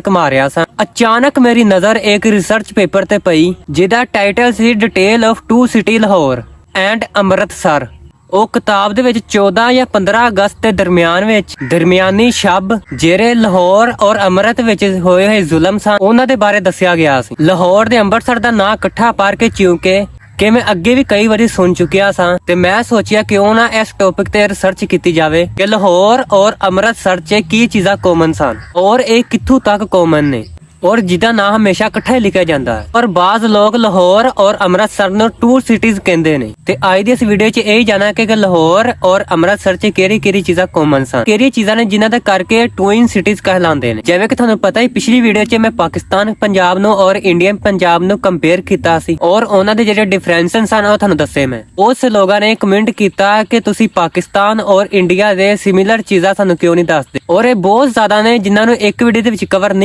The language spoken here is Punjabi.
ਘੁਮਾ ਰਿਹਾ ਸਾਂ। ਅਚਾਨਕ ਮੇਰੀ ਨਜ਼ਰ ਇੱਕ ਰਿਸਰਚ ਪੇਪਰ ਤੇ ਪਈ ਜਿਹਦਾ ਟਾਈਟਲ ਸੀ detail of two city Lahore and Amritsar. ਉਹ ਕਿਤਾਬ ਦੇ ਵਿੱਚ 14 ਜਾਂ 15 ਅਗਸਤ ਦੇ ਦਰਮਿਆਨ ਵਿੱਚ ਦਰਮਿਆਨੀ ਸ਼ਬ ਜਿਹੜੇ ਲਾਹੌਰ ਔਰ ਅੰਮ੍ਰਿਤ ਵਿੱਚ ਹੋਏ ਜ਼ੁਲਮ ਸਨ ਉਹਨਾਂ ਦੇ ਬਾਰੇ ਦੱਸਿਆ ਗਿਆ ਸੀ। ਲਾਹੌਰ ਤੇ ਅੰਮ੍ਰਿਤਸਰ ਦਾ ਨਾਂ ਇਕੱਠਾ ਪੜ ਕੇ ਚਿਉਂਕੇ ਕਿ ਮੈਂ ਅੱਗੇ ਵੀ ਕਈ ਵਾਰੀ ਸੁਣ ਚੁੱਕਿਆ ਸਾਂ ਤੇ ਮੈਂ ਸੋਚਿਆ ਕਿਉਂ ਨਾ ਇਸ ਟੌਪਿਕ ਤੇ ਰਿਸਰਚ ਕੀਤੀ ਜਾਵੇ ਕਿ ਲਾਹੌਰ ਔਰ ਅੰਮ੍ਰਿਤਸਰ 'ਚ ਕੀ ਚੀਜ਼ਾਂ ਕਾਮਨ ਸਨ ਔਰ ਇਹ ਕਿੱਥੋਂ ਤੱਕ ਕਾਮਨ ਨੇ ਔਰ ਜਿਹਦਾ ਨਾਂ ਹਮੇਸ਼ਾ ਇਕੱਠਾ ਹੀ ਲਿਖਿਆ ਜਾਂਦਾ ਹੈ। ਪਰ ਬਾਜ਼ ਲੋਕ ਲਾਹੌਰ ਔਰ ਅੰਮ੍ਰਿਤਸਰ ਨੂੰ ਟੂ ਸਿਟੀਜ਼ ਕਹਿੰਦੇ ਨੇ ਤੇ ਅੱਜ ਦੀ ਇਸ ਵੀਡੀਓ 'ਚ ਇਹ ਜਾਣਾ ਕਿ ਲਾਹੌਰ ਔਰ ਅੰਮ੍ਰਿਤਸਰ 'ਚ ਕਿਹੜੀ ਚੀਜ਼ਾਂ ਕਾਮਨ ਸਨ, ਕਿਹੜੀਆਂ ਚੀਜ਼ਾਂ ਨੇ ਜਿਨ੍ਹਾਂ ਦੇ ਕਰਕੇ ਟਵਿਨ ਸਿਟੀਜ਼ ਕਹਿਲਾਉਂਦੇ ਨੇ। ਜਿਵੇਂ ਕਿ ਤੁਹਾਨੂੰ ਪਤਾ ਹੀ ਪਿਛਲੀ ਵੀਡੀਓ 'ਚ ਮੈਂ ਪਾਕਿਸਤਾਨ ਪੰਜਾਬ ਨੂੰ ਔਰ ਇੰਡੀਅਨ ਪੰਜਾਬ ਨੂੰ ਕੰਪੇਅਰ ਕੀਤਾ ਸੀ ਔਰ ਉਹਨਾਂ ਦੇ ਜਿਹੜੇ ਡਿਫਰੈਂਸਸ ਸਨ ਉਹ ਤੁਹਾਨੂੰ ਦੱਸੇ ਮੈਂ। ਉਸ ਲੋਕਾਂ ਨੇ ਕਮੈਂਟ ਕੀਤਾ ਕਿ ਤੁਸੀਂ ਪਾਕਿਸਤਾਨ ਔਰ ਇੰਡੀਆ ਦੇ ਸਿਮਿਲਰ ਚੀਜ਼ਾਂ ਸਾਨੂੰ ਕਿਉਂ ਨਹੀਂ ਦੱਸਦੇ ਔਰ ਇਹ ਬਹੁਤ ਜ਼ਿਆਦਾ ਨੇ ਜਿਨ੍ਹਾਂ ਨੂੰ ਇੱਕ ਵੀਡੀਓ ਦੇ ਵਿੱਚ ਕਵਰ ਨਹੀਂ